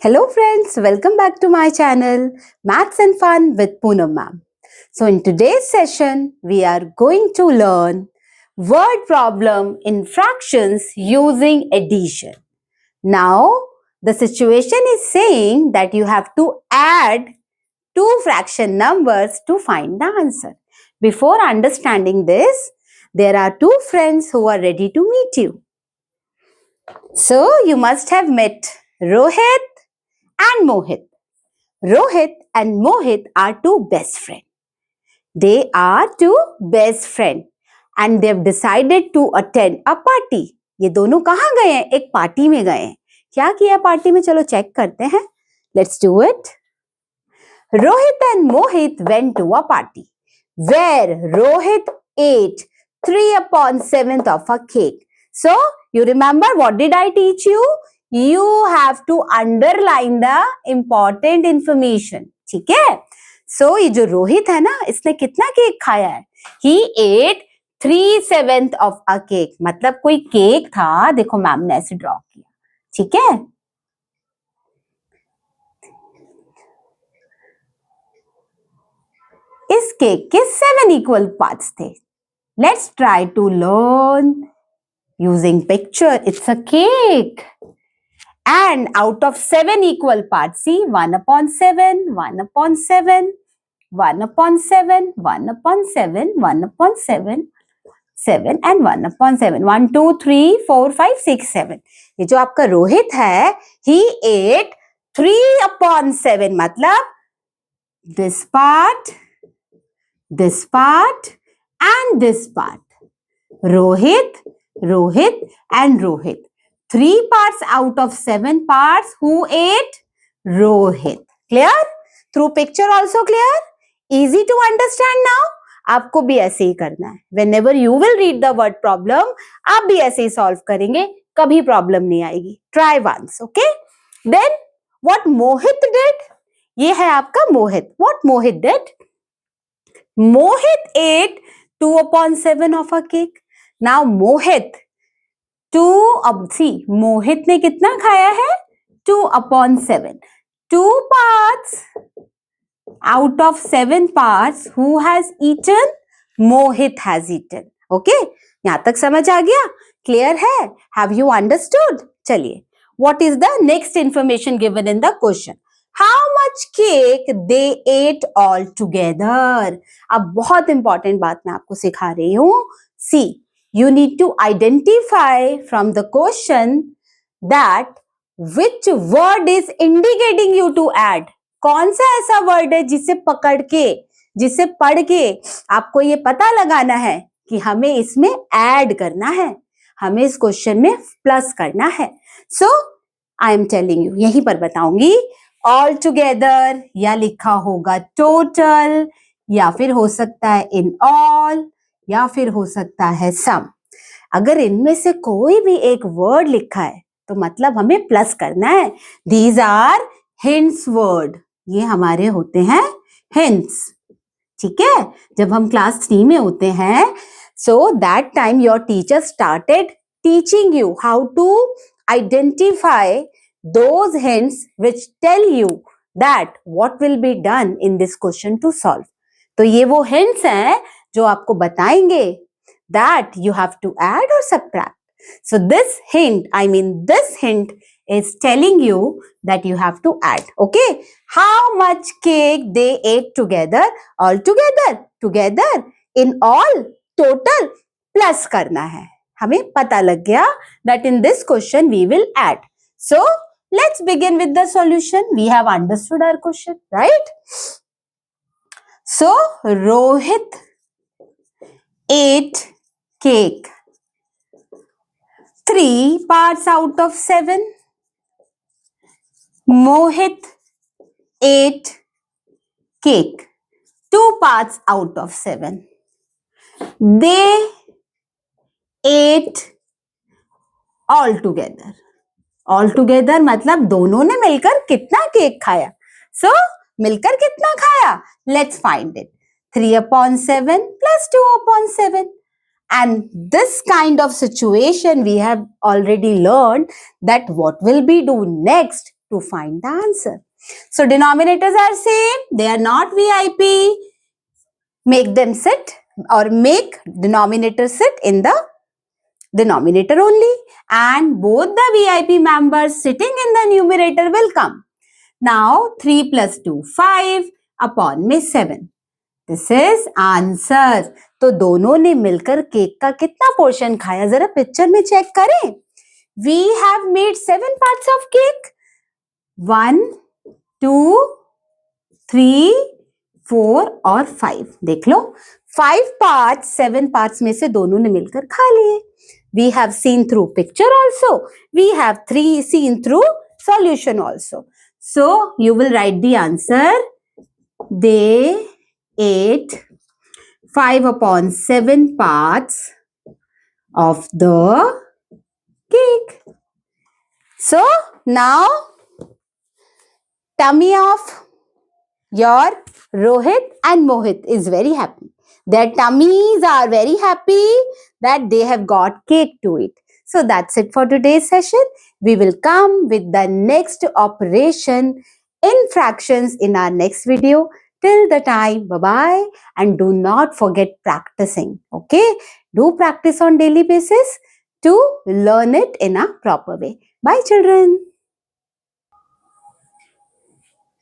Hello friends, welcome back to my channel Maths and Fun with Poonam ma'am. So in today's session, we are going to learn word problem in fractions using addition. Now, the situation is saying that you have to add two fraction numbers to find the answer. Before understanding this, there are two friends who are ready to meet you. So you must have met Rohit and Mohit. Rohit and Mohit are two best friends. They are two best friends and they've decided to attend a party. ये दोनों कहाँ गए हैं? एक party में गए हैं. क्या किया पार्टी में? चलो चेक करते हैं. Let's do it. Rohit and Mohit went to a party where Rohit ate 3/7 of a cake. So, you remember what did I teach you? You have to underline the important information. ठीक है? So, ये जो रोहित है ना, इसने कितना cake खाया है? He ate 3/7 of a cake. मतलब कोई केक था, देखो मैम ने ऐसे ड्रॉ किया. ठीक है? इस केक के 7 equal parts थे. Let's try to learn using picture. It's a cake. And out of 7 equal parts, see 1/7, 1/7, 1/7, 1/7, 1/7, 7 and 1/7. 1, 2, 3, 4, 5, 6, 7. ये जो आपका रोहित है, he ate 3/7 मतलब this part, this part and this part. Rohit, Rohit and Rohit. 3 parts out of 7 parts. Who ate? Rohit. Clear? Through picture also clear? Easy to understand now? आपको भी ऐसे ही करना है. Whenever you will read the word problem, आप भी ऐसे ही solve करेंगे. कभी problem नहीं आएगी. Try once, okay? Then what Mohit did? ये है आपका Mohit. What Mohit did? Mohit ate 2/7 of a cake. Now Mohit, Mohit ने कितना खाया है? 2/7. 2 parts out of 7 parts. Who has eaten? Mohit has eaten. Okay? यहाँ तक समझ आ गया? Clear है? Have you understood? चलिए. What is the next information given in the question? How much cake they ate all together? अब बहुत important बात मैं आपको सिखा रही हूँ. See, you need to identify from the question that which word is indicating you to add. कौन सा ऐसा वर्ड है जिसे पकड़ के, जिसे पढ़ के आपको ये पता लगाना है कि हमें इसमें ऐड करना है, हमें इस क्वेश्चन में प्लस करना है. सो आई एम टेलिंग यू, यहीं पर बताऊंगी. ऑल टुगेदर या लिखा होगा टोटल, या फिर हो सकता है इन ऑल, या फिर हो सकता है सम. अगर इनमें से कोई भी एक वर्ड लिखा है तो मतलब हमें प्लस करना है. These are hints word. ये हमारे होते हैं हिंट्स. ठीक है? जब हम क्लास 3 में होते हैं, so that time your teacher started teaching you how to identify those hints which tell you that what will be done in this question to solve. तो ये वो hints हैं जो आपको बताएंगे that you have to add or subtract. So this hint is telling you that you have to add. Okay? How much cake they ate together? All together, together, in all, total, plus करना है. हमें पता लग गया that in this question we will add. So let's begin with the solution. We have understood our question, right? So, Rohit ate cake. 3 parts out of 7. Mohit ate cake. 2 parts out of 7. They ate all together. All together मतलब दोनों ने मिलकर कितना cake खाया. सो मिलकर कितना खाया? Let's find it. 3/7 plus 2/7. And this kind of situation we have already learned that what will be do next to find the answer. So denominators are same. They are not VIP. Make them sit or make denominator sit in the denominator only, and both the VIP members sitting in the numerator will come. Now 3 plus 2, 5 upon में 7. This is answer. तो दोनों ने मिलकर cake का कितना portion खाया जरा picture में चेक करें. We have made 7 parts of cake. 1, 2, 3, 4 और 5. देख लो 5 parts 7 parts में से दोनों ने मिलकर खा लिए. We have seen through picture also. We have seen through solution also. So you will write the answer. They ate 5 upon 7 parts of the cake. So now tummy of your Rohit and Mohit is very happy. Their tummies are very happy that they have got cake to eat. So that's it for today's session. We will come with the next operation in fractions in our next video. Till the time, bye-bye, and do not forget practicing. Okay? Do practice on daily basis to learn it in a proper way. Bye children.